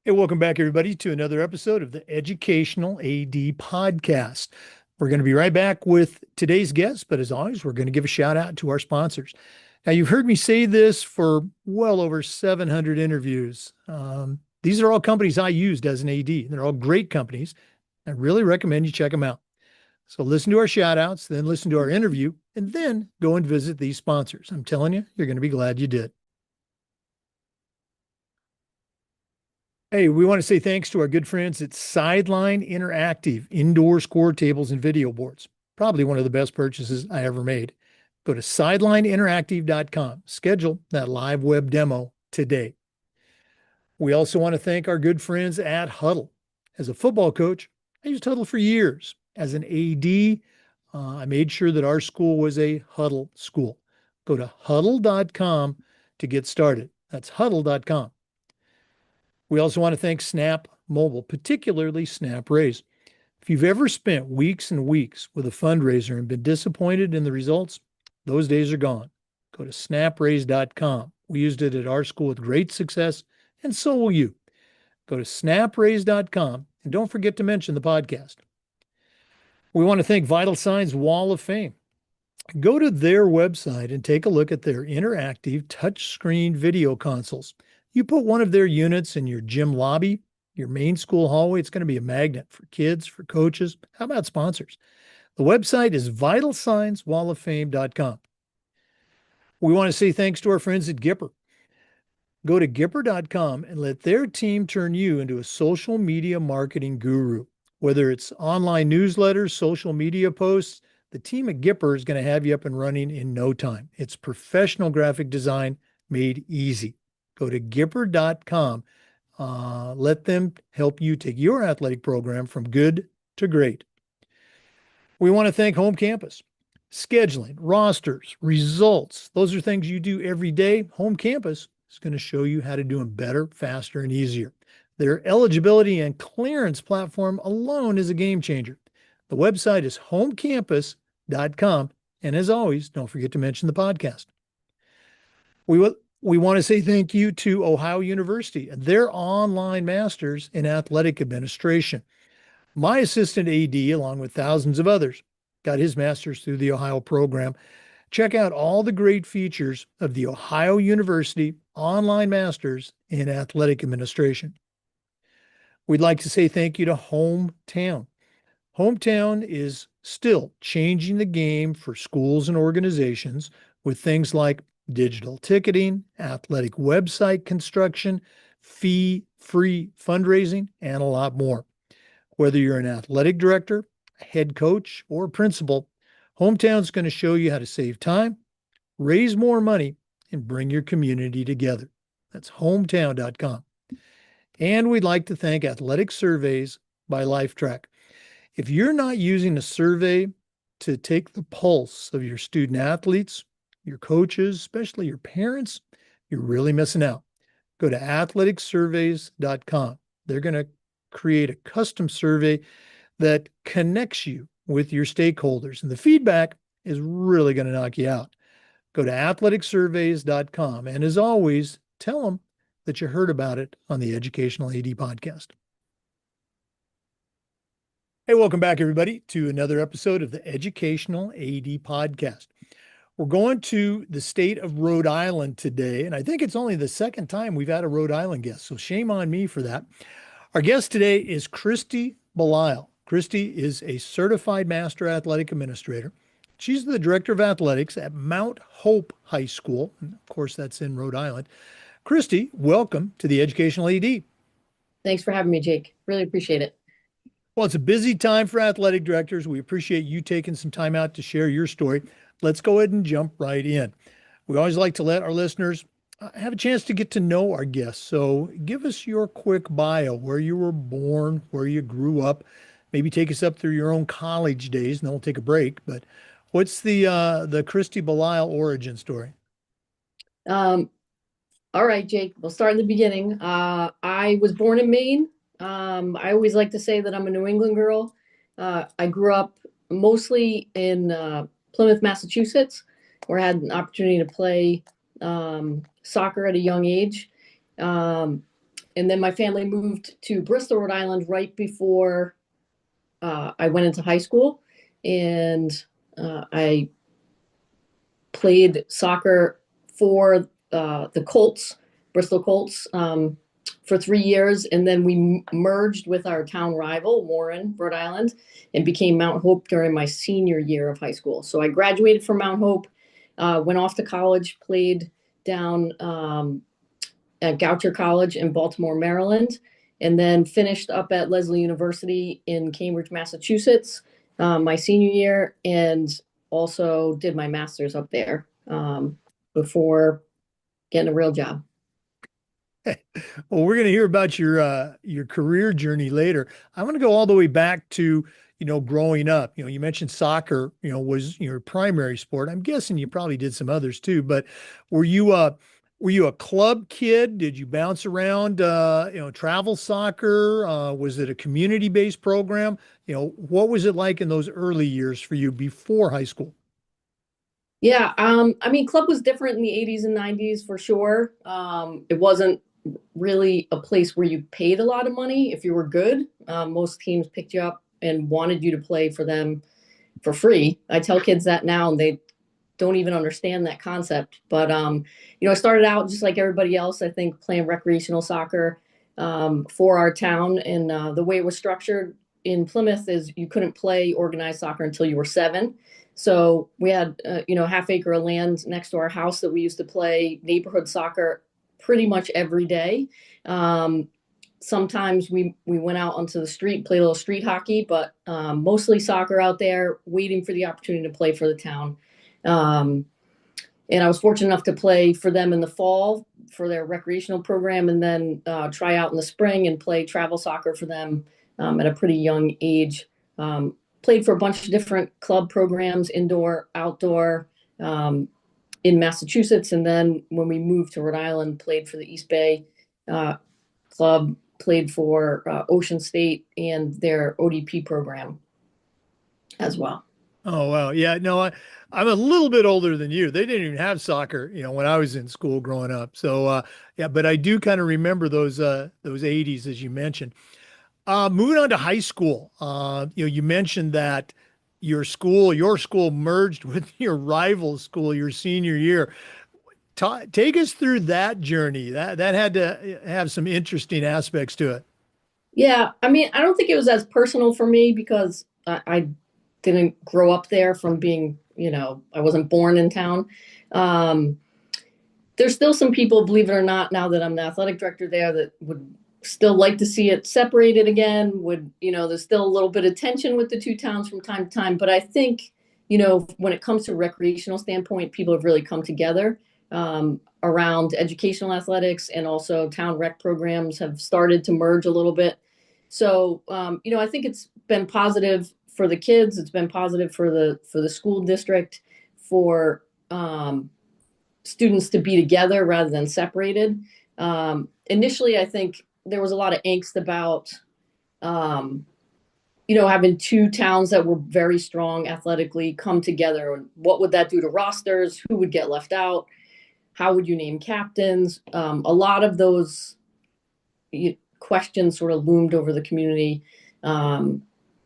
Hey, welcome back, everybody, to another episode of the Educational AD Podcast. We're going to be right back with today's guest, but as always, we're going to give a shout out to our sponsors. Now, you've heard me say this for well over 700 interviews. These are all companies I used as an AD. They're all great companies. I really recommend you check them out. So listen to our shout outs, then listen to our interview, and then go and visit these sponsors. I'm telling you, you're going to be glad you did. Hey, we want to say thanks to our good friends at Sideline Interactive Indoor Score Tables and Video Boards. Probably one of the best purchases I ever made. Go to sidelineinteractive.com. Schedule that live web demo today. We also want to thank our good friends at Huddle. As a football coach, I used Huddle for years. As an AD, I made sure that our school was a Huddle school. Go to huddle.com to get started. That's huddle.com. We also want to thank Snap Mobile, particularly Snap Raise. If you've ever spent weeks and weeks with a fundraiser and been disappointed in the results, those days are gone. Go to snapraise.com. We used it at our school with great success, and so will you. Go to snapraise.com and don't forget to mention the podcast. We want to thank Vital Signs Wall of Fame. Go to their website and take a look at their interactive touchscreen video consoles. You put one of their units in your gym lobby, your main school hallway, it's going to be a magnet for kids, for coaches. How about sponsors? The website is vitalsignswalloffame.com. We want to say thanks to our friends at Gipper. Go to gipper.com and let their team turn you into a social media marketing guru. Whether it's online newsletters, social media posts, the team at Gipper is going to have you up and running in no time. It's professional graphic design made easy. Go to gipper.com. Let them help you take your athletic program from good to great. We want to thank Home Campus. Scheduling, rosters, results, those are things you do every day. Home Campus is going to show you how to do them better, faster, and easier. Their eligibility and clearance platform alone is a game changer. The website is homecampus.com. And as always, don't forget to mention the podcast. We want to say thank you to Ohio University and their online masters in athletic administration. My assistant AD, along with thousands of others, got his master's through the Ohio program. Check out all the great features of the Ohio University online masters in athletic administration. We'd like to say thank you to Hometown. Hometown is still changing the game for schools and organizations with things like digital ticketing, athletic website construction, fee-free fundraising, and a lot more. Whether you're an athletic director, a head coach, or principal, Hometown's going to show you how to save time, raise more money, and bring your community together. That's hometown.com. And we'd like to thank Athletic Surveys by LifeTrack. If you're not using a survey to take the pulse of your student athletes, your coaches, especially your parents, you're really missing out. Go to athleticsurveys.com. They're going to create a custom survey that connects you with your stakeholders, and the feedback is really going to knock you out. Go to athleticsurveys.com. And as always, tell them that you heard about it on the Educational AD Podcast. Hey, welcome back, everybody, to another episode of the Educational AD Podcast. We're going to the state of Rhode Island today, and I think it's only the second time we've had a Rhode Island guest, so shame on me for that. Our guest today is Christy Belisle. Christy is a certified master athletic administrator. She's the director of athletics at Mount Hope High School, and of course, that's in Rhode Island. Christy, welcome to the Educational AD. Thanks for having me, Jake. Really appreciate it. Well, it's a busy time for athletic directors. We appreciate you taking some time out to share your story. Let's go ahead and jump right in. We always like to let our listeners have a chance to get to know our guests. So give us your quick bio, where you were born, where you grew up, maybe take us up through your own college days, and then we'll take a break. But what's the Christy Belisle origin story? All right, Jake, we'll start in the beginning. I was born in Maine. I always like to say that I'm a New England girl. I grew up mostly in Plymouth, Massachusetts, where I had an opportunity to play soccer at a young age. And then my family moved to Bristol, Rhode Island right before I went into high school. And I played soccer for the Colts, Bristol Colts, for 3 years. And then we merged with our town rival, Warren, Rhode Island, and became Mount Hope during my senior year of high school. So I graduated from Mount Hope, went off to college, played down at Goucher College in Baltimore, Maryland, and then finished up at Lesley University in Cambridge, Massachusetts, my senior year, and also did my master's up there before getting a real job. Well, we're going to hear about your career journey later. I want to go all the way back to, growing up. You mentioned soccer, was your primary sport. I'm guessing you probably did some others too, but were you were you a club kid? Did you bounce around, travel soccer? Was it a community-based program? What was it like in those early years for you before high school? Yeah, I mean, club was different in the 80s and 90s for sure. It wasn't really a place where you paid a lot of money if you were good. Most teams picked you up and wanted you to play for them for free. I tell kids that now, and they don't even understand that concept. But I started out just like everybody else. I think playing recreational soccer for our town, and the way it was structured in Plymouth is you couldn't play organized soccer until you were 7. So we had half acre of land next to our house that we used to play neighborhood soccer pretty much every day. Sometimes we went out onto the street, played a little street hockey, but mostly soccer out there, waiting for the opportunity to play for the town. Um, and I was fortunate enough to play for them in the fall for their recreational program, and then try out in the spring and play travel soccer for them at a pretty young age. Played for a bunch of different club programs, indoor, outdoor, in Massachusetts. And then when we moved to Rhode Island, played for the East Bay Club, played for Ocean State and their ODP program as well. Oh, wow. Yeah, no, I'm a little bit older than you. They didn't even have soccer, when I was in school growing up. So, yeah, but I do kind of remember those 80s as you mentioned. Moving on to high school, you mentioned that your school merged with your rival school your senior year. Take us through that journey. That had to have some interesting aspects to it. Yeah, I mean, I don't think it was as personal for me because I didn't grow up there from being, I wasn't born in town. Um, there's still some people, believe it or not, now that I'm the athletic director there, that would still like to see it separated again. There's still a little bit of tension with the two towns from time to time. But I think, when it comes to recreational standpoint, people have really come together around educational athletics, and also town rec programs have started to merge a little bit. So, I think it's been positive for the kids. It's been positive for the school district, for students to be together rather than separated. Initially, I think there was a lot of angst about, having two towns that were very strong athletically come together. And what would that do to rosters? Who would get left out? How would you name captains? A lot of those questions sort of loomed over the community.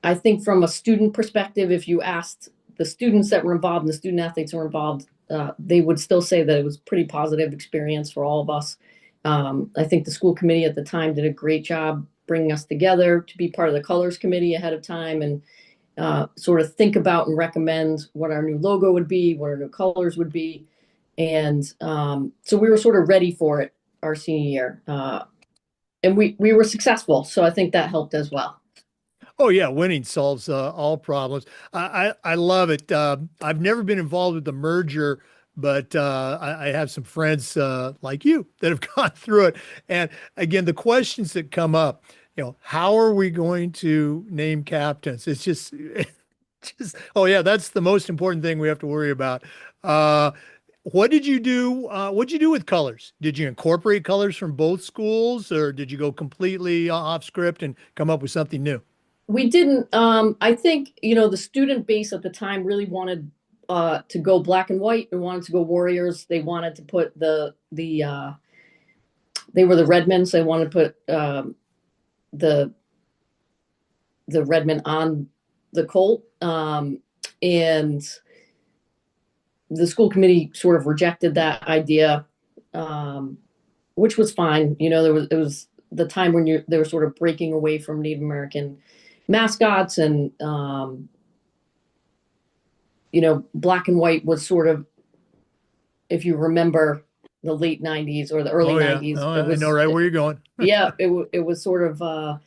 I think from a student perspective, if you asked the students that were involved and the student athletes who were involved, they would still say that it was a pretty positive experience for all of us. I think the school committee at the time did a great job bringing us together to be part of the colors committee ahead of time, and sort of think about and recommend what our new logo would be, what our new colors would be. And so we were sort of ready for it our senior year. And we were successful. So I think that helped as well. Oh yeah, winning solves all problems. I love it. I've never been involved with the merger, but I have some friends like you that have gone through it. And again, the questions that come up, how are we going to name captains? It's oh yeah, that's the most important thing we have to worry about. What did you do? What'd you do with colors? Did you incorporate colors from both schools, or did you go completely off script and come up with something new? We didn't, I think, the student base at the time really wanted to go black and white. They wanted to go Warriors. They wanted to put the they were the Redmen, so they wanted to put the Redmen on the Colt, and the school committee sort of rejected that idea, which was fine. It was the time when they were sort of breaking away from Native American mascots, and black and white was sort of, if you remember the late 90s or the early Oh yeah. 90s, Oh, it I know was, right where you're going. yeah, it was sort of, a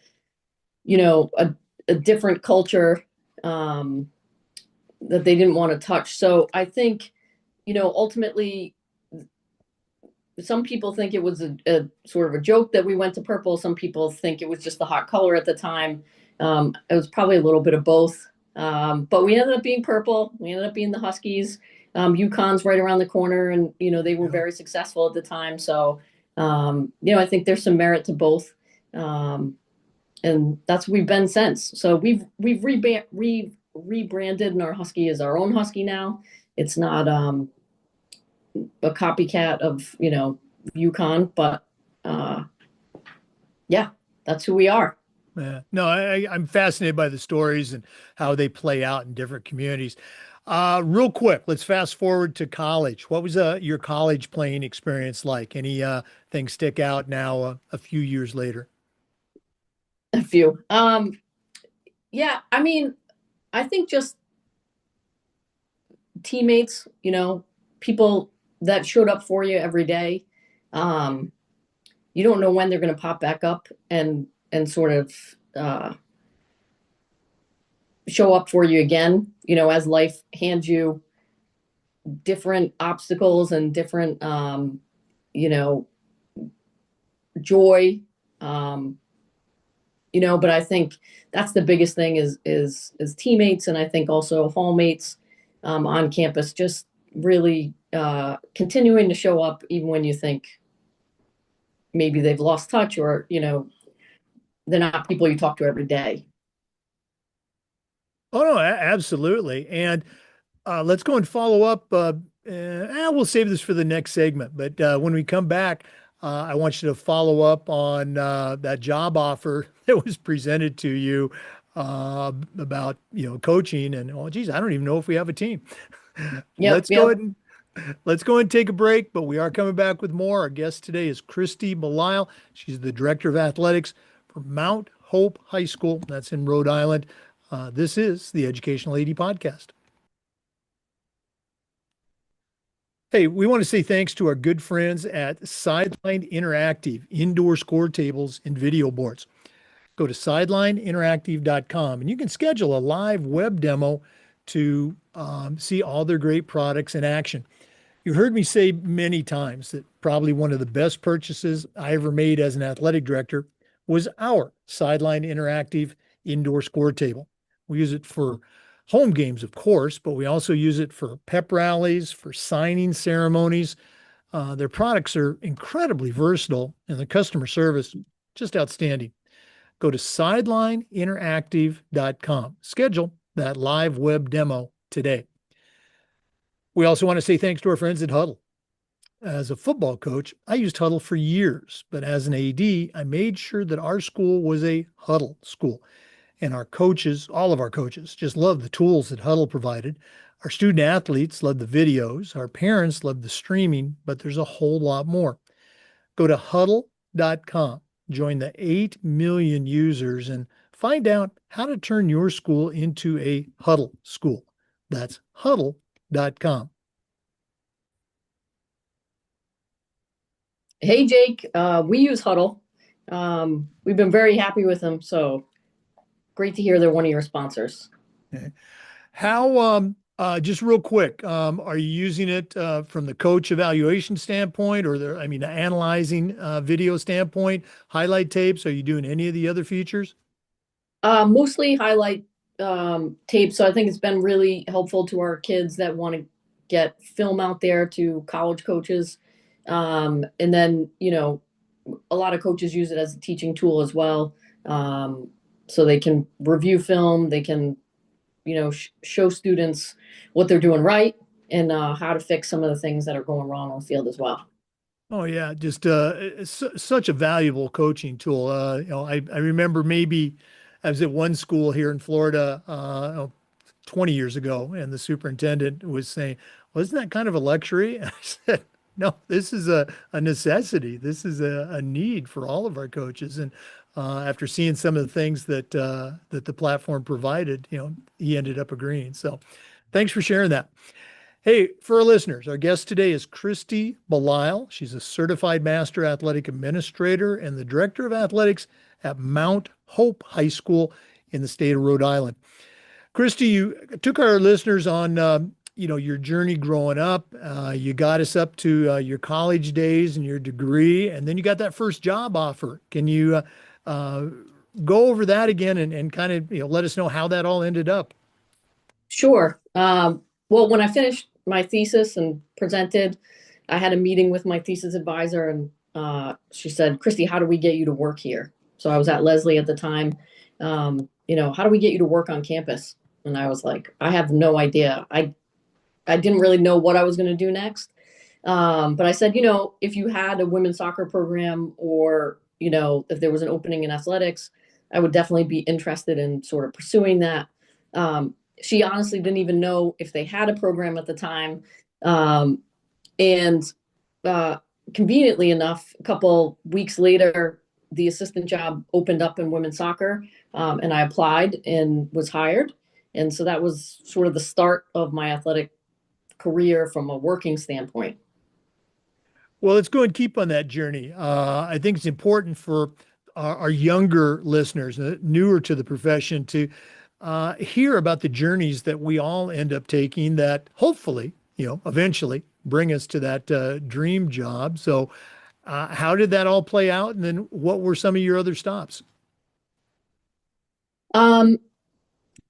different culture, that they didn't want to touch. So I think, ultimately, some people think it was a sort of a joke that we went to purple. Some people think it was just the hot color at the time. It was probably a little bit of both. But we ended up being purple. We ended up being the Huskies. UConn's right around the corner, and they were Yeah. very successful at the time. So I think there's some merit to both, and that's what we've been since. So we've rebranded, and our Husky is our own Husky now. It's not a copycat of UConn, but yeah, that's who we are. Yeah. No, I'm fascinated by the stories and how they play out in different communities. Real quick, let's fast forward to college. What was your college playing experience like? Any things stick out now a few years later? A few. Yeah, I mean, I think just teammates, people that showed up for you every day. Um, you don't know when they're going to pop back up and sort of show up for you again, as life hands you different obstacles and different joy. But I think that's the biggest thing is teammates, and I think also hallmates on campus, just really continuing to show up even when you think maybe they've lost touch, or they're not people you talk to every day. Oh no, absolutely. And let's go and follow up. We'll save this for the next segment, but when we come back, I want you to follow up on that job offer that was presented to you about coaching. And oh, geez, I don't even know if we have a team. Yep, Let's go yep. ahead and take a break, but we are coming back with more. Our guest today is Christy Belisle. She's the director of athletics for Mount Hope High School. That's in Rhode Island. This is the Educational AD Podcast. Hey, we want to say thanks to our good friends at Sideline Interactive, indoor score tables and video boards. Go to sidelineinteractive.com and you can schedule a live web demo to see all their great products in action. You heard me say many times that probably one of the best purchases I ever made as an athletic director was our Sideline Interactive indoor score table. We use it for home games, of course, but we also use it for pep rallies, for signing ceremonies. Their products are incredibly versatile, and the customer service just outstanding. Go to sidelineinteractive.com. Schedule that live web demo today. We also want to say thanks to our friends at Huddle. As a football coach, I used Huddle for years, but as an AD, I made sure that our school was a Huddle school. And our coaches, all of our coaches, just loved the tools that Huddle provided. Our student athletes loved the videos. Our parents loved the streaming, but there's a whole lot more. Go to huddle.com, join the 8 million users, and find out how to turn your school into a Huddle school. That's huddle.com. Hey, Jake, we use Huddle. We've been very happy with them, so great to hear they're one of your sponsors. Okay. How, just real quick, are you using it from the coach evaluation standpoint or the analyzing video standpoint, highlight tapes? Are you doing any of the other features? Mostly highlight tape. So I think it's been really helpful to our kids that want to get film out there, to college coaches. And then, a lot of coaches use it as a teaching tool as well. So they can review film, they can, show students what they're doing right, and how to fix some of the things that are going wrong on the field as well. Oh yeah, just it's such a valuable coaching tool. I remember maybe I was at one school here in Florida 20 years ago, and the superintendent was saying, "Well, isn't that kind of a luxury?" I said, "No, this is a necessity. This is a need for all of our coaches." And after seeing some of the things that the platform provided, he ended up agreeing. So, thanks for sharing that. Hey, for our listeners, our guest today is Christy Belisle. She's a certified master athletic administrator and the director of athletics at Mount Hope High School in the state of Rhode Island. Christy, you took our listeners on, your journey growing up. You got us up to your college days and your degree, and then you got that first job offer. Can you uh, go over that again and kind of, let us know how that all ended up? Sure. Well, when I finished my thesis and presented, I had a meeting with my thesis advisor, and she said, "Christy, how do we get you to work here?" So I was at Leslie at the time. How do we get you to work on campus? And I was like, I have no idea. I didn't really know what I was going to do next. But I said, if you had a women's soccer program, or, if there was an opening in athletics, I would definitely be interested in sort of pursuing that. She honestly didn't even know if they had a program at the time. And uh, Conveniently enough, a couple weeks later, the assistant job opened up in women's soccer, and I applied and was hired. And so that was sort of the start of my athletic career from a working standpoint. Well, let's go and keep on that journey. I think it's important for our younger listeners, newer to the profession, to hear about the journeys that we all end up taking that hopefully, eventually bring us to that dream job. So, how did that all play out? And then what were some of your other stops? Um,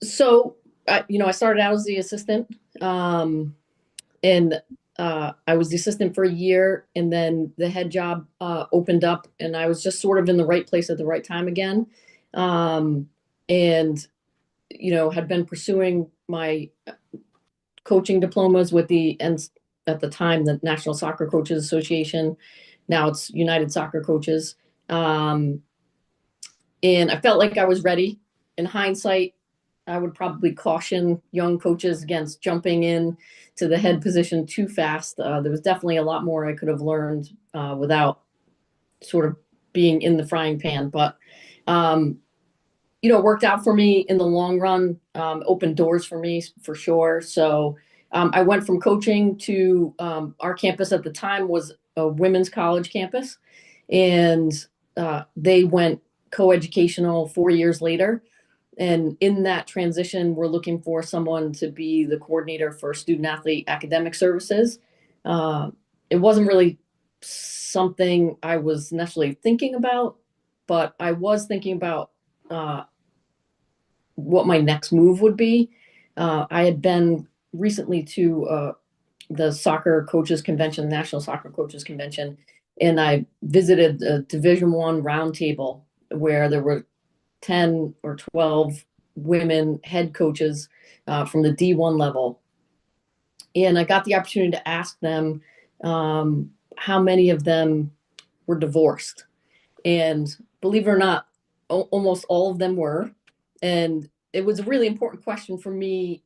I started out as the assistant, and I was the assistant for a year, and then the head job opened up, and I was just sort of in the right place at the right time again. And had been pursuing my coaching diplomas with and at the time the National Soccer Coaches Association. Now it's United Soccer Coaches. Um, and I felt like I was ready. In hindsight, I would probably caution young coaches against jumping in to the head position too fast. There was definitely a lot more I could have learned without sort of being in the frying pan. But it worked out for me in the long run, opened doors for me for sure. So I went from coaching to our campus at the time was a women's college campus, and they went coeducational 4 years later. And in that transition, we're looking for someone to be the coordinator for student athlete academic services. It wasn't really something I was necessarily thinking about, but I was thinking about uh, what my next move would be. I had been recently to the soccer coaches convention, National Soccer Coaches Convention, and I visited the Division One roundtable where there were 10 or 12 women head coaches from the D1 level. And I got the opportunity to ask them how many of them were divorced. And believe it or not, almost all of them were. And it was a really important question for me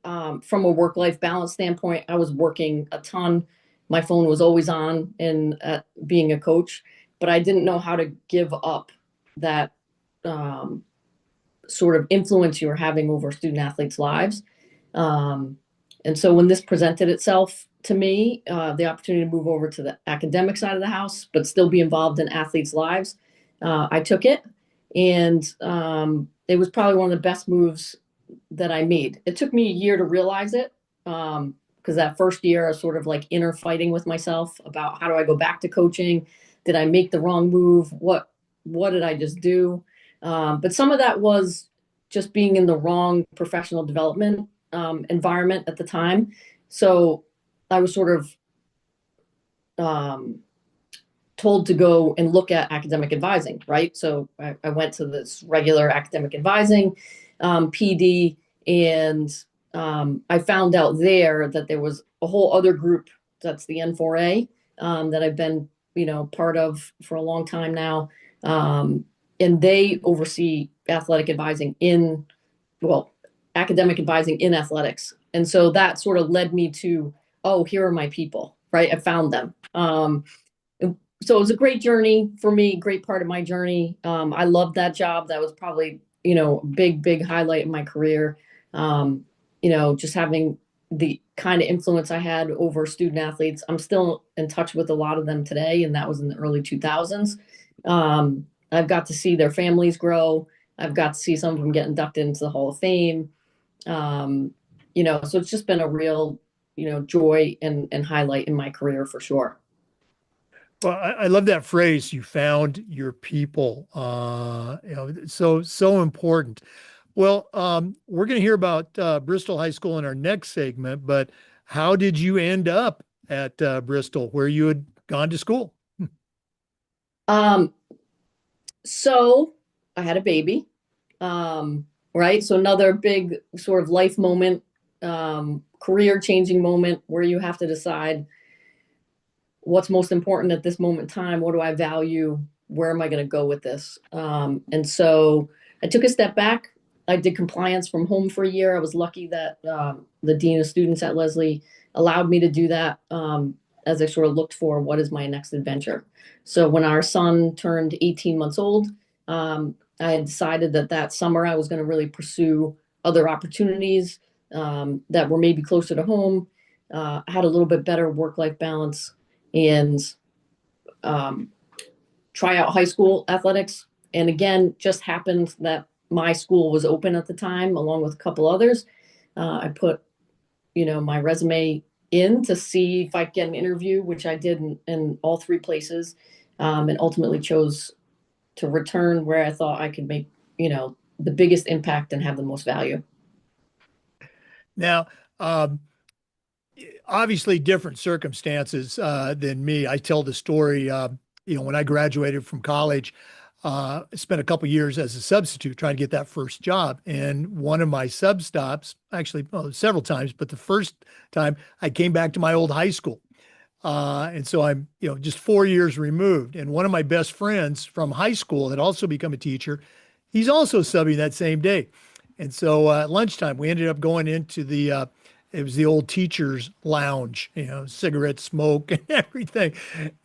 from a work-life balance standpoint. I was working a ton. My phone was always on in being a coach, but I didn't know how to give up that sort of influence you were having over student athletes' lives. Um, and so when this presented itself to me, the opportunity to move over to the academic side of the house, but still be involved in athletes' lives, I took it. And it was probably one of the best moves that I made. It took me a year to realize it, because that first year I was sort of like inner fighting with myself about how do I go back to coaching? Did I make the wrong move? What did I just do? But some of that was just being in the wrong professional development environment at the time. So I was sort of um, told to go and look at academic advising, right? So I went to this regular academic advising PD, and I found out there that there was a whole other group, that's the N4A, that I've been, part of for a long time now. And they oversee athletic advising well, academic advising in athletics. And so that sort of led me to, oh, here are my people, right? I found them. So it was a great journey for me, great part of my journey. I loved that job. That was probably, big highlight in my career. Just having the kind of influence I had over student athletes. I'm still in touch with a lot of them today, and that was in the early 2000s. I've got to see their families grow. I've got to see some of them get inducted into the Hall of Fame. So it's just been a real, joy and highlight in my career for sure. Well, I love that phrase, you found your people. So important. Well, we're going to hear about Bristol High School in our next segment, but how did you end up at Bristol, where you had gone to school? Um, so I had a baby, right? So another big sort of life moment, career changing moment where you have to decide what's most important at this moment in time. What do I value? Where am I going to go with this? And so I took a step back. I did compliance from home for a year. I was lucky that the dean of students at Leslie allowed me to do that as I sort of looked for what is my next adventure. So when our son turned 18 months old, I had decided that summer I was going to really pursue other opportunities that were maybe closer to home, had a little bit better work-life balance, and try out high school athletics. And again, just happened that my school was open at the time, along with a couple others. I put, my resume in to see if I could get an interview, which I did in all three places, and ultimately chose to return where I thought I could make, the biggest impact and have the most value. Now, obviously different circumstances than me. I tell the story, when I graduated from college, I spent a couple years as a substitute trying to get that first job. And one of my sub stops, actually, well, several times, but the first time I came back to my old high school. And so I'm, just 4 years removed. And one of my best friends from high school had also become a teacher. He's also subbing that same day. And so at lunchtime, we ended up going into it was the old teacher's lounge, cigarette smoke and everything.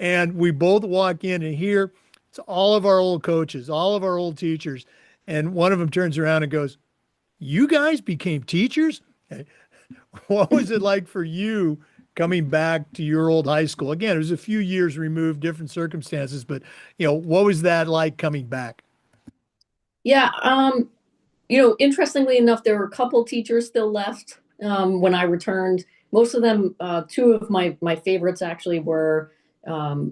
And we both walk in, and here it's all of our old coaches, all of our old teachers. And one of them turns around and goes, "You guys became teachers? What was it like for you coming back to your old high school?" Again, it was a few years removed, different circumstances, but what was that like coming back? Yeah. Interestingly enough, there were a couple teachers still left when I returned. Most of them, two of my favorites actually were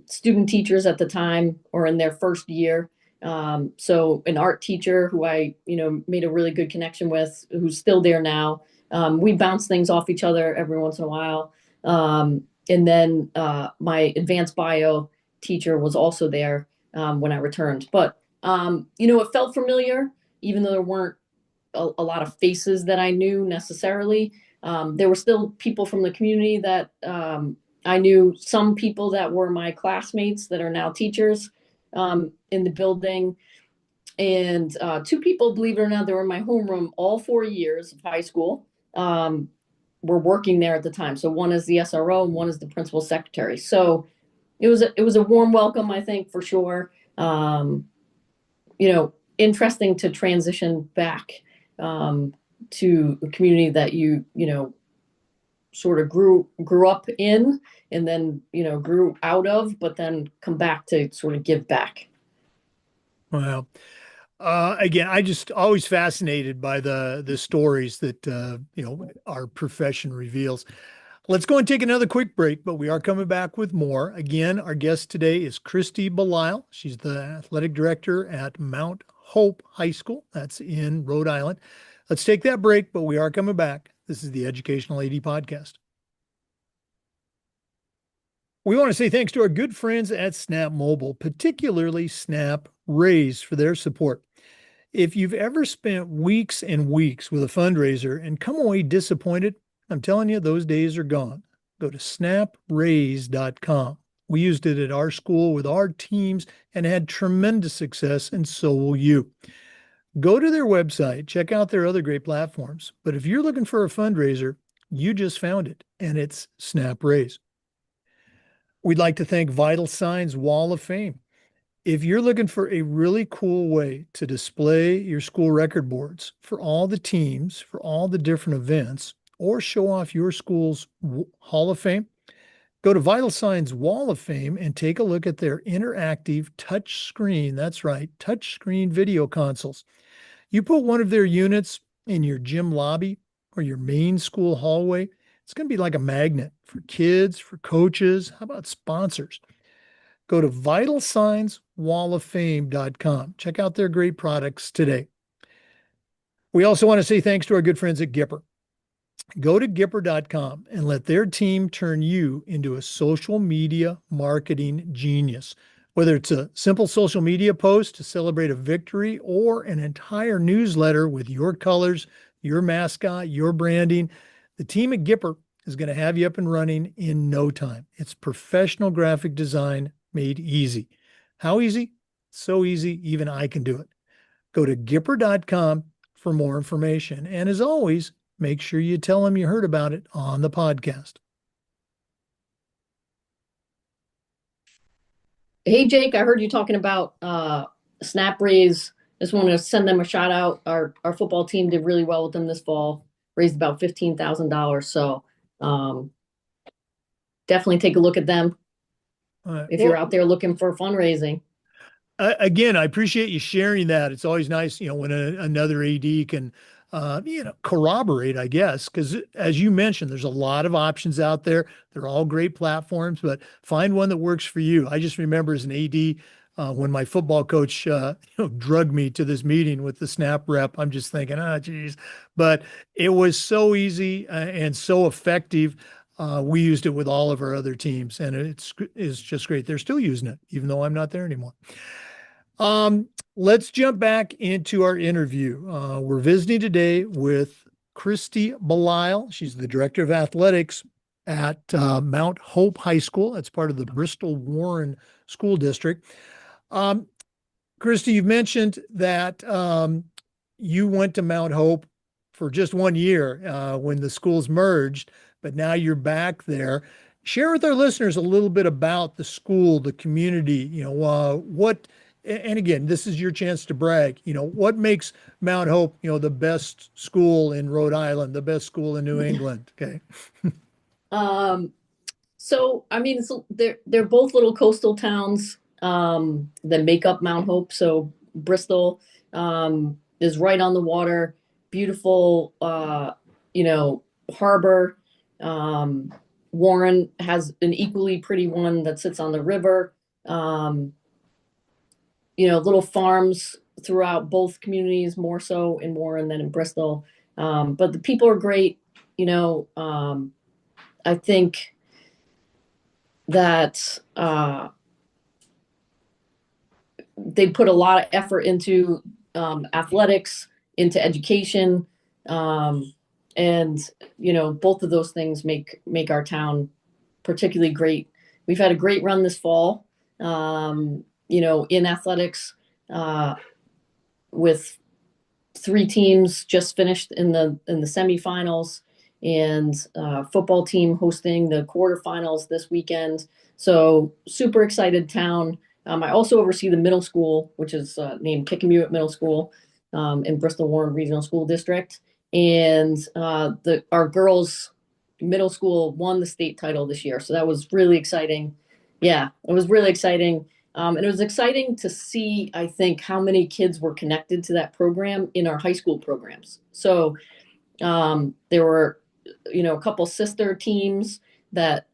student teachers at the time or in their first year. So an art teacher who I, made a really good connection with, who's still there now. We bounce things off each other every once in a while. And then my advanced bio teacher was also there when I returned. But, it felt familiar, even though there weren't a lot of faces that I knew necessarily. There were still people from the community that I knew, some people that were my classmates that are now teachers in the building. And two people, believe it or not, they were in my homeroom all 4 years of high school, were working there at the time. So one is the SRO and one is the principal secretary. So it was a warm welcome, I think, for sure. Interesting to transition back to a community that you sort of grew up in and then grew out of, but then come back to sort of give back. Well, again, I just always fascinated by the stories that our profession reveals. Let's go and take another quick break, but we are coming back with more. Again, our guest today is Christy Belisle. She's the athletic director at Mount Hope High School. That's in Rhode Island. Let's take that break, but we are coming back. This is the Educational AD Podcast. We want to say thanks to our good friends at Snap Mobile, particularly Snap Raise, for their support. If you've ever spent weeks and weeks with a fundraiser and come away disappointed, I'm telling you, those days are gone. Go to snapraise.com. We used it at our school with our teams and had tremendous success, and so will you. Go to their website, check out their other great platforms. But if you're looking for a fundraiser, you just found it, and it's SnapRaise. We'd like to thank Vital Signs Wall of Fame. If you're looking for a really cool way to display your school record boards for all the teams, for all the different events, or show off your school's Hall of Fame, go to Vital Signs Wall of Fame and take a look at their interactive touch screen. That's right, touch screen video consoles. You put one of their units in your gym lobby or your main school hallway, it's going to be like a magnet for kids, for coaches. How about sponsors? Go to vitalsignswalloffame.com. Check out their great products today. We also want to say thanks to our good friends at Gipper. Go to Gipper.com and let their team turn you into a social media marketing genius. Whether it's a simple social media post to celebrate a victory or an entire newsletter with your colors, your mascot, your branding, the team at Gipper is going to have you up and running in no time. It's professional graphic design made easy. How easy? So easy, even I can do it. Go to Gipper.com for more information. And as always, make sure you tell them you heard about it on the podcast. Hey, Jake, I heard you talking about SnapRaise. Just want to send them a shout out. Our football team did really well with them this fall, raised about $15,000. So definitely take a look at them if you're out there looking for fundraising. Again, I appreciate you sharing that. It's always nice, when another AD can, corroborate, I guess, because as you mentioned, there's a lot of options out there. They're all great platforms, but find one that works for you. I just remember as an AD, when my football coach, drugged me to this meeting with the Snap rep, I'm just thinking, geez, but it was so easy and so effective. We used it with all of our other teams, and it's just great. They're still using it, even though I'm not there anymore. Let's jump back into our interview. We're visiting today with Christy Belisle. She's the director of athletics at Mount Hope High School. That's part of the Bristol Warren School District. Christy, you've mentioned that you went to Mount Hope for just 1 year when the schools merged, but now you're back there. Share with our listeners a little bit about the school, the community, what, and again, this is your chance to brag, what makes Mount Hope, the best school in Rhode Island, the best school in New England. Okay. So I mean, they're both little coastal towns that make up Mount Hope. So Bristol is right on the water, beautiful, harbor. Warren has an equally pretty one that sits on the river. Little farms throughout both communities, more so in Warren than in Bristol. But the people are great. I think that they put a lot of effort into athletics, into education, and both of those things make our town particularly great. We've had a great run this fall, in athletics, with 3 teams just finished in the semifinals, and football team hosting the quarterfinals this weekend. So super excited town. I also oversee the middle school, which is named Kickamuit Middle School in Bristol Warren Regional School District. And our girls' middle school won the state title this year. So that was really exciting. Yeah, it was really exciting. And it was exciting to see, I think, how many kids were connected to that program in our high school programs. So there were, a couple sister teams that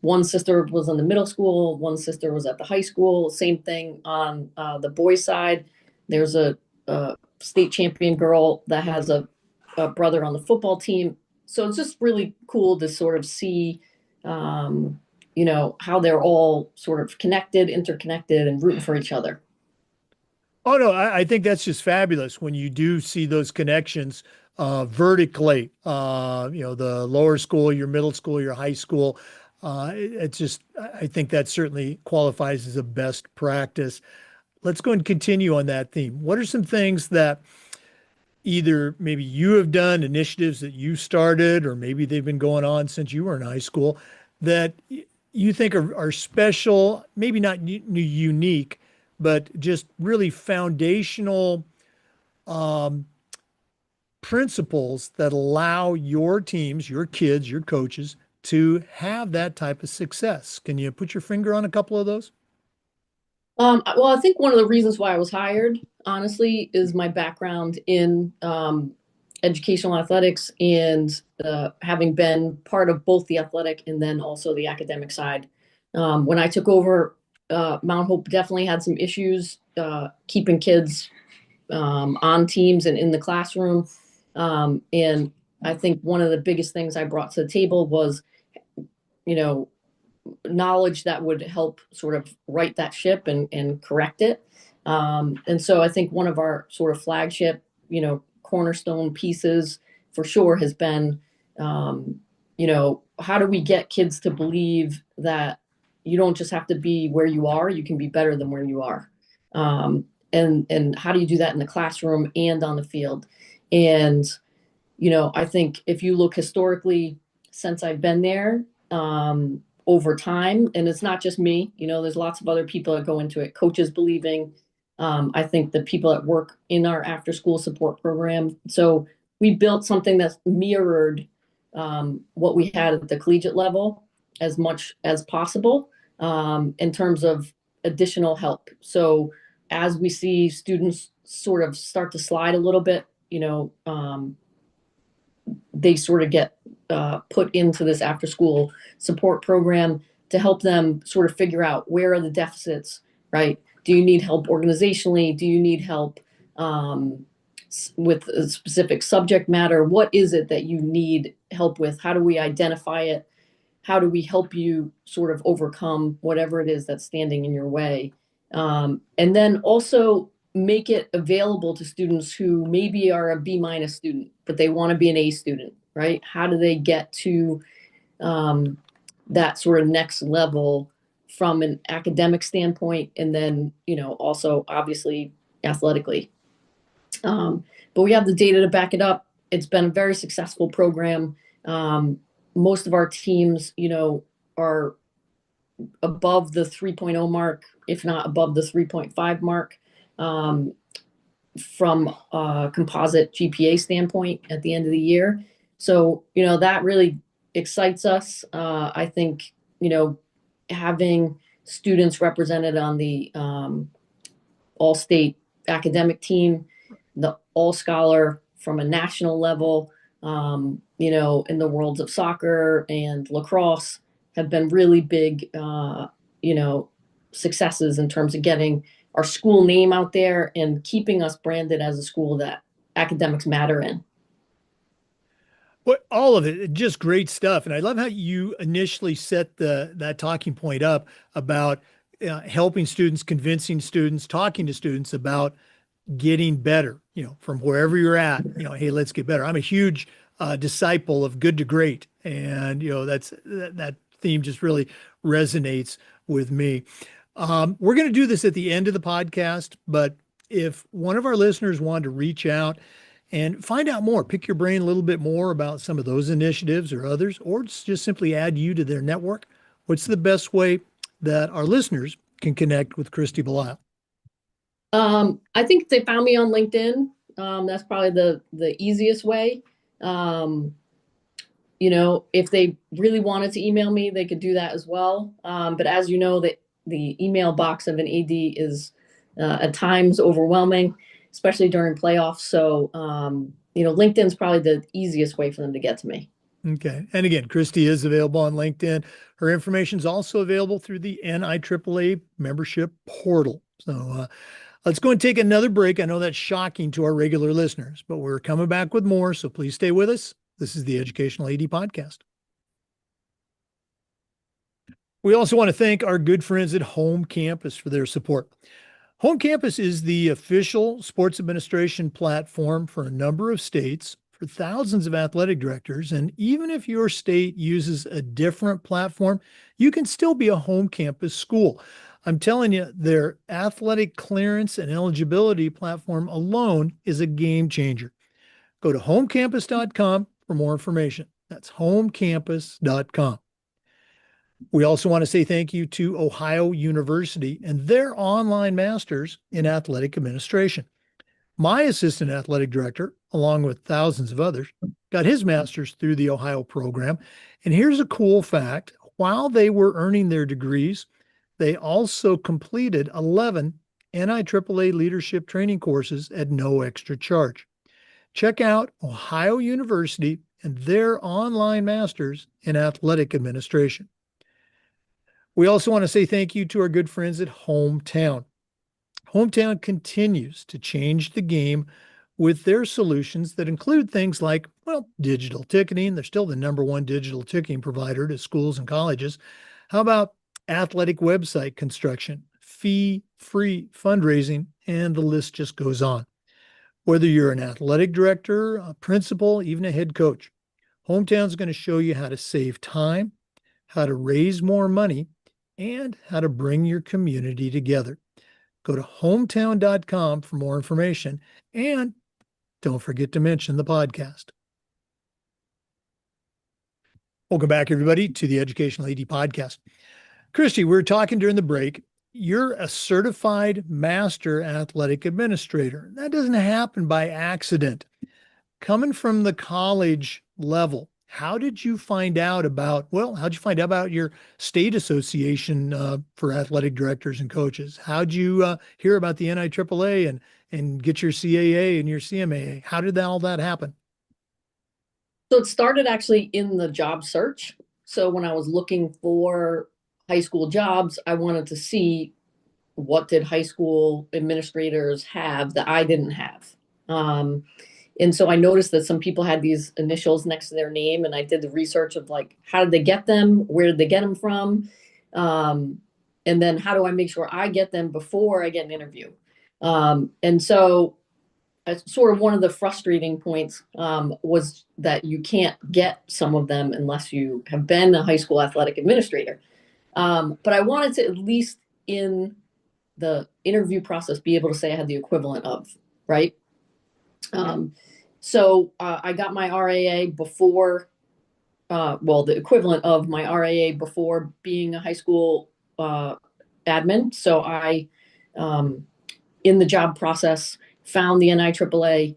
one sister was on the middle school, one sister was at the high school. Same thing on the boys' side. There's a state champion girl that has a brother on the football team. So it's just really cool to sort of see, how they're all sort of connected, interconnected, and rooting for each other. Oh, no, I think that's just fabulous when you do see those connections vertically, the lower school, your middle school, your high school. It's just, I think that certainly qualifies as a best practice. Let's go and continue on that theme. What are some things that either maybe you have done, initiatives that you started, or maybe they've been going on since you were in high school that you think are special, maybe not unique, but just really foundational um, principles that allow your teams, your kids, your coaches to have that type of success? Can you put your finger on a couple of those? Well, I think one of the reasons why I was hired, honestly, is my background in educational athletics and having been part of both the athletic and then also the academic side. When I took over, Mount Hope definitely had some issues keeping kids on teams and in the classroom. And I think one of the biggest things I brought to the table was, you know, knowledge that would help sort of right that ship and correct it. And so I think one of our sort of flagship, cornerstone pieces for sure has been, how do we get kids to believe that you don't just have to be where you are, you can be better than where you are. And how do you do that in the classroom and on the field? And, I think if you look historically since I've been there, over time, and it's not just me, there's lots of other people that go into it, coaches believing, I think the people that work in our after school support program. So we built something that's mirrored what we had at the collegiate level as much as possible in terms of additional help. So as we see students sort of start to slide a little bit, they sort of get put into this after school support program to help them sort of figure out where are the deficits, right? Do you need help organizationally? Do you need help with a specific subject matter? What is it that you need help with? How do we identify it? How do we help you sort of overcome whatever it is that's standing in your way? And then also make it available to students who maybe are a B- student, but they want to be an A student, right? How do they get to that sort of next level from an academic standpoint, and then, also obviously athletically. But we have the data to back it up. It's been a very successful program. Most of our teams, are above the 3.0 mark, if not above the 3.5 mark, from a composite GPA standpoint at the end of the year. So, that really excites us. I think, having students represented on the all-state academic team, the all-scholar from a national level, in the worlds of soccer and lacrosse have been really big, successes in terms of getting our school name out there and keeping us branded as a school that academics matter in. Well, all of it, just great stuff. And I love how you initially set that talking point up about helping students, convincing students, talking to students about getting better, from wherever you're at, hey, let's get better. I'm a huge disciple of good to great. And, that theme just really resonates with me. We're going to do this at the end of the podcast, but if one of our listeners wanted to reach out and find out more, pick your brain a little bit more about some of those initiatives or others, or just simply add you to their network, what's the best way that our listeners can connect with Christy Belisle? I think they found me on LinkedIn. That's probably the easiest way. If they really wanted to email me, they could do that as well. But as you know, the email box of an AD is at times overwhelming, especially during playoffs. So, LinkedIn's probably the easiest way for them to get to me. Okay. And again, Christy is available on LinkedIn. Her information is also available through the NIAAA membership portal. So let's go and take another break. I know that's shocking to our regular listeners, but we're coming back with more. So please stay with us. This is the Educational AD Podcast. We also want to thank our good friends at Home Campus for their support. Home Campus is the official sports administration platform for a number of states for thousands of athletic directors. And even if your state uses a different platform, you can still be a home campus school. I'm telling you, their athletic clearance and eligibility platform alone is a game changer. Go to homecampus.com for more information. That's homecampus.com. We also want to say thank you to Ohio University and their online masters in athletic administration. My assistant athletic director, along with thousands of others, got his master's through the Ohio program. And here's a cool fact: while they were earning their degrees, they also completed 11 NIAAA leadership training courses at no extra charge. Check out Ohio University and their online masters in athletic administration. We also want to say thank you to our good friends at Hometown. Hometown continues to change the game with their solutions that include things like, well, digital ticketing. They're still the number one digital ticketing provider to schools and colleges. How about athletic website construction, fee-free fundraising, and the list just goes on. Whether you're an athletic director, a principal, even a head coach, Hometown's going to show you how to save time, how to raise more money, and how to bring your community together. Go to hometown.com for more information, and don't forget to mention the podcast. Welcome back, everybody, to the Educational AD Podcast. Christy, we were talking during the break. You're a certified master athletic administrator. That doesn't happen by accident. Coming from the college level, how did you find out about, how'd you find out about your state association for athletic directors and coaches? How'd you hear about the NIAAA and get your CAA and your CMAA? How did all that happen? So it started actually in the job search. So when I was looking for high school jobs, I wanted to see what did high school administrators have that I didn't have. And so I noticed that some people had these initials next to their name, and I did the research of like, how did they get them? Where did they get them from? And then how do I make sure I get them before I get an interview? And so sort of one of the frustrating points was that you can't get some of them unless you have been a high school athletic administrator. But I wanted to at least in the interview process be able to say I had the equivalent of, right? So I got my RAA before, the equivalent of my RAA before being a high school admin. So I, in the job process, found the NIAAA,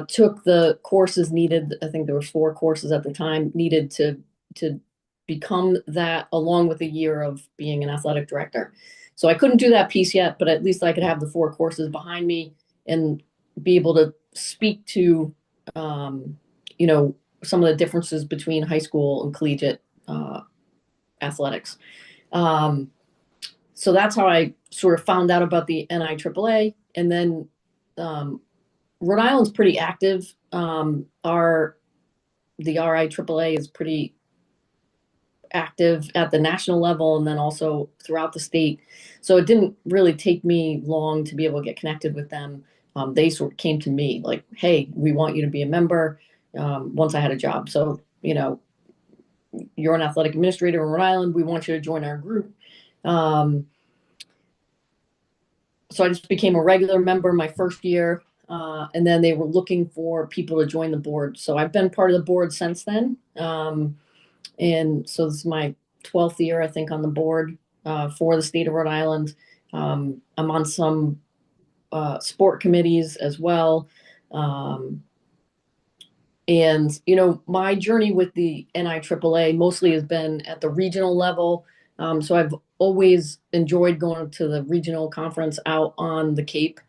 took the courses needed. I think there were 4 courses at the time needed to become that, along with a year of being an athletic director. So I couldn't do that piece yet, but at least I could have the 4 courses behind me and be able to speak to, some of the differences between high school and collegiate athletics. So that's how I sort of found out about the NIAAA. And then Rhode Island's pretty active. The RIAAA is pretty active at the national level and then also throughout the state. So it didn't really take me long to be able to get connected with them. They sort of came to me like, hey, we want you to be a member once I had a job. So, you're an athletic administrator in Rhode Island. We want you to join our group. So I just became a regular member my first year. And then they were looking for people to join the board. So I've been part of the board since then. And so this is my 12th year, I think, on the board for the state of Rhode Island. I'm on some sport committees as well. And, my journey with the NIAAA mostly has been at the regional level. So I've always enjoyed going to the regional conference out on the Cape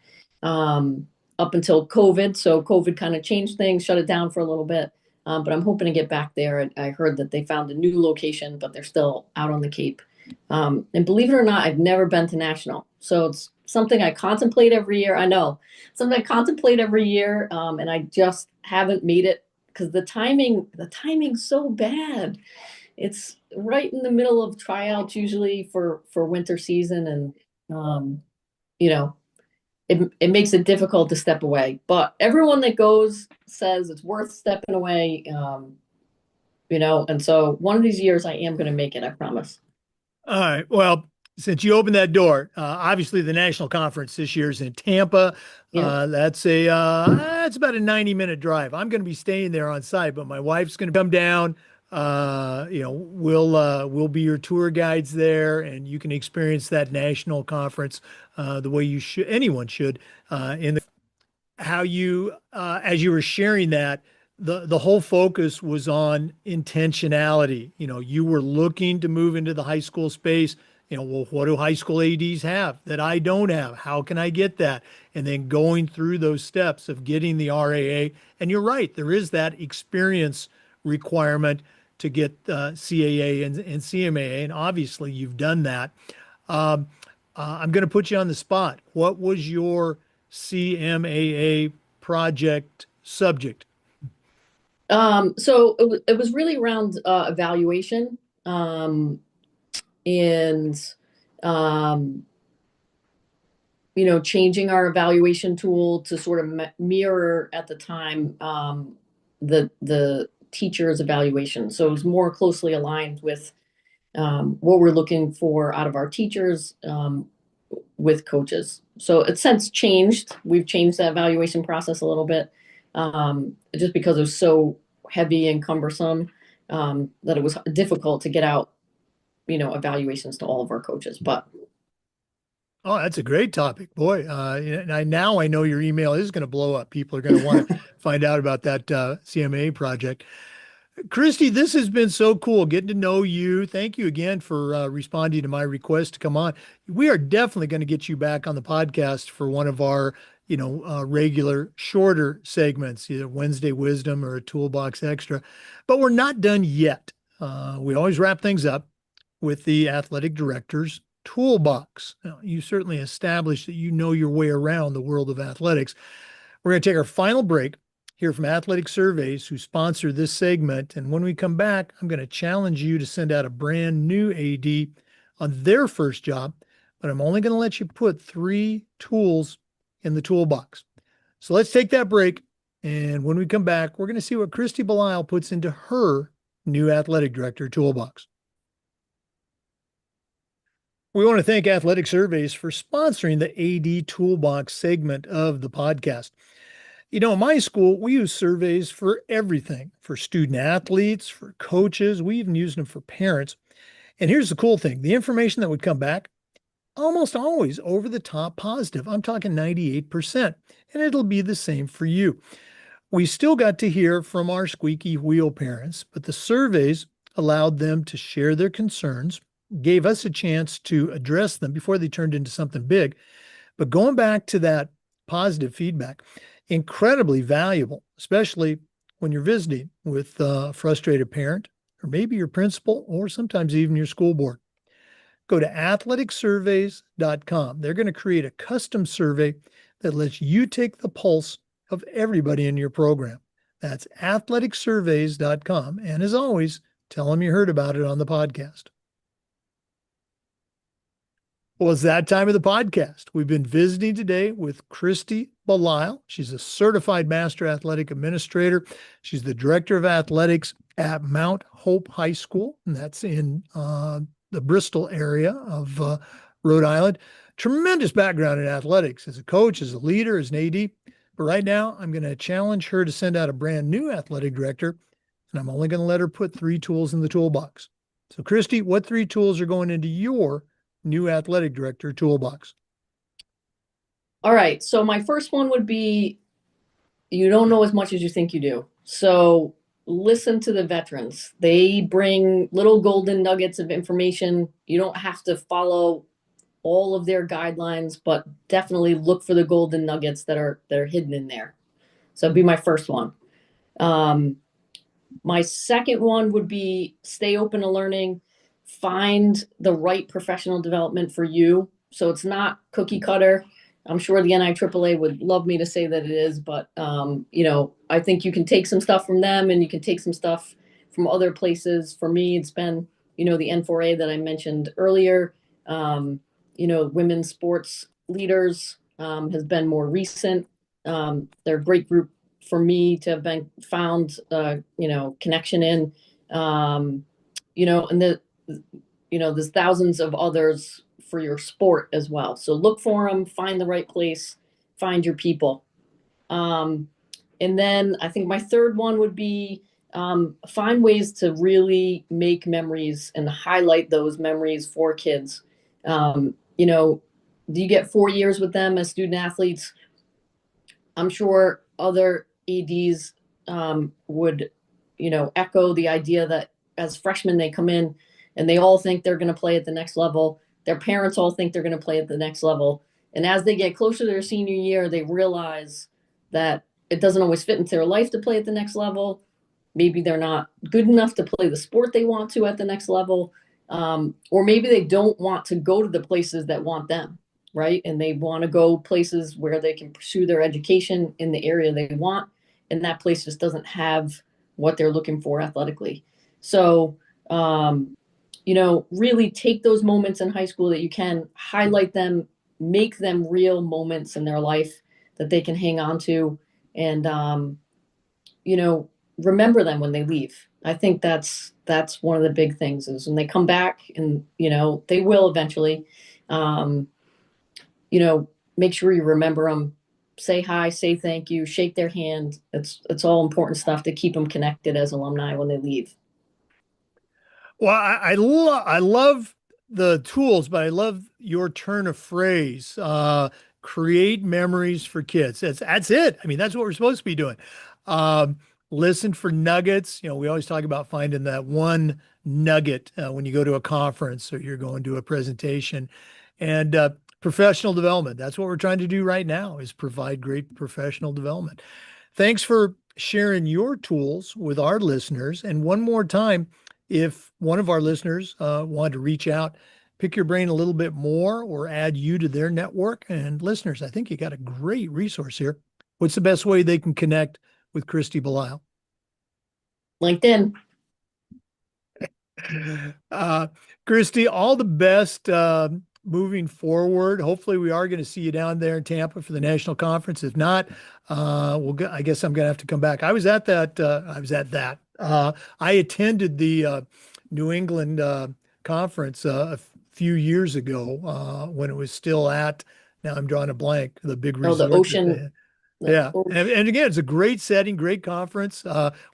up until COVID. So COVID kind of changed things, shut it down for a little bit. But I'm hoping to get back there. I heard that they found a new location, but they're still out on the Cape. And believe it or not, I've never been to national. So it's something I contemplate every year. I know, something I contemplate every year. And I just haven't made it because the timing's so bad. It's right in the middle of tryouts usually for winter season. And, it makes it difficult to step away. But everyone that goes says it's worth stepping away, and so one of these years I am going to make it, I promise. All right. Well, since you opened that door, obviously the national conference this year is in Tampa. Yeah. That's about a 90-minute drive. I'm going to be staying there on site, but my wife's going to come down. We'll be your tour guides there, and you can experience that national conference the way anyone should in the how you as you were sharing that the whole focus was on intentionality. You were looking to move into the high school space. Well, what do high school ADs have that I don't have? How can I get that? And then going through those steps of getting the RAA. And you're right, there is that experience requirement to get CAA and CMAA, and obviously you've done that. um, I'm going to put you on the spot. What was your CMAA project subject? So it was really around evaluation, and um, changing our evaluation tool to sort of mirror at the time the teacher's evaluation. So it was more closely aligned with what we're looking for out of our teachers with coaches. So it's since changed. We've changed that evaluation process a little bit just because it was so heavy and cumbersome that it was difficult to get out, evaluations to all of our coaches. But Oh, that's a great topic, boy. Now I know your email is going to blow up. People are going to want to find out about that CMA project. Christy, this has been so cool getting to know you. Thank you again for responding to my request to come on. We are definitely going to get you back on the podcast for one of our, regular shorter segments, either Wednesday Wisdom or a Toolbox Extra. But we're not done yet. We always wrap things up with the athletic director's toolbox. Now, you certainly established that you know your way around the world of athletics. We're going to take our final break, hear from Athletic Surveys, who sponsor this segment. And when we come back, I'm going to challenge you to send out a brand new AD on their first job, but I'm only going to let you put 3 tools in the toolbox. So let's take that break. And when we come back, we're going to see what Christy Belisle puts into her new athletic director toolbox. We want to thank Athletic Surveys for sponsoring the AD Toolbox segment of the podcast. In my school, we use surveys for everything, for student athletes, for coaches. We even use them for parents. And here's the cool thing. The information that would come back, almost always over the top positive. I'm talking 98%. And it'll be the same for you. We still got to hear from our squeaky wheel parents, but the surveys allowed them to share their concerns, gave us a chance to address them before they turned into something big. But going back to that positive feedback, incredibly valuable, especially when you're visiting with a frustrated parent, or maybe your principal, or sometimes even your school board. Go to athleticsurveys.com. They're going to create a custom survey that lets you take the pulse of everybody in your program. That's athleticsurveys.com. And as always, tell them you heard about it on the podcast. Well, it's that time of the podcast. We've been visiting today with Christy Belisle. She's a certified master athletic administrator. She's the director of athletics at Mount Hope High School, and that's in the Bristol area of Rhode Island. Tremendous background in athletics as a coach, as a leader, as an AD. But right now, I'm going to challenge her to send out a brand new athletic director, and I'm only going to let her put 3 tools in the toolbox. So, Christy, what 3 tools are going into your new athletic director toolbox? all right, so my first one would be you don't know as much as you think you do. So listen to the veterans. They bring little golden nuggets of information. You don't have to follow all of their guidelines, but definitely look for the golden nuggets that are hidden in there. So it'd be my first one. My second one would be stay open to learning, find the right professional development for you. So it's not cookie cutter. I'm sure the NIAAA would love me to say that it is, but I think you can take some stuff from them and you can take some stuff from other places. For me, it's been, the N4A that I mentioned earlier, women's sports leaders, has been more recent. They're a great group for me to have been found, connection in, um, and there's thousands of others for your sport as well. So look for them, find the right place, find your people. Um, and then I think my third one would be find ways to really make memories and highlight those memories for kids. Um, you know, you get 4 years with them as student athletes. I'm sure other EDs would, echo the idea that as freshmen they come in and they all think they're going to play at the next level. Their parents all think they're going to play at the next level. And as they get closer to their senior year, they realize that it doesn't always fit into their life to play at the next level. Maybe they're not good enough to play the sport they want to at the next level. Or maybe they don't want to go to the places that want them, right? And they want to go places where they can pursue their education in the area they want. And that place just doesn't have what they're looking for athletically. So, really take those moments in high school that you can, highlight them, make them real moments in their life that they can hang on to, and remember them when they leave. I think that's one of the big things is when they come back, and they will eventually. Um, Make sure you remember them, say hi, say thank you, shake their hand. It's all important stuff to keep them connected as alumni when they leave. Well, I love the tools, but I love your turn of phrase. Create memories for kids. That's it. I mean, that's what we're supposed to be doing. Um, Listen for nuggets. We always talk about finding that one nugget when you go to a conference or you're going to a presentation, and professional development. That's what we're trying to do right now is provide great professional development. Thanks for sharing your tools with our listeners. And one more time, if one of our listeners wanted to reach out, pick your brain a little bit more or add you to their network. And listeners, I think you got a great resource here. What's the best way they can connect with Christy Belisle? LinkedIn. Uh, Christy, all the best moving forward. Hopefully, we are going to see you down there in Tampa for the national conference. If not, I guess I'm going to have to come back. I was at that. I attended the New England conference a few years ago when it was still at. Now I'm drawing a blank. The big Oh, the resort that they ocean. had. The Yeah. ocean. And again, it's a great setting, great conference.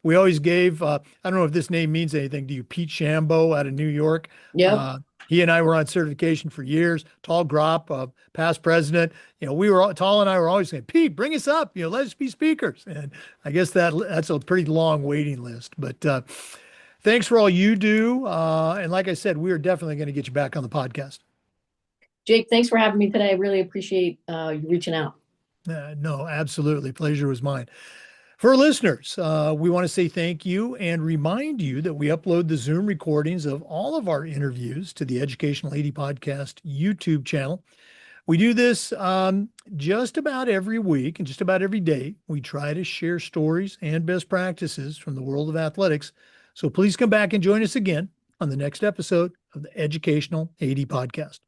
We always gave, I don't know if this name means anything to you, Pete Shambo out of New York. Yep. He and I were on certification for years, tall grop, past president. We were Tall and I were always saying, Pete, bring us up, let us be speakers. And I guess that's a pretty long waiting list. But thanks for all you do. And like I said, we are definitely going to get you back on the podcast. Jake, thanks for having me today. I really appreciate you reaching out. No, absolutely. Pleasure was mine. For listeners, we want to say thank you and remind you that we upload the Zoom recordings of all of our interviews to the Educational 80 Podcast YouTube channel. We do this just about every week and just about every day. We try to share stories and best practices from the world of athletics. So please come back and join us again on the next episode of the Educational 80 Podcast.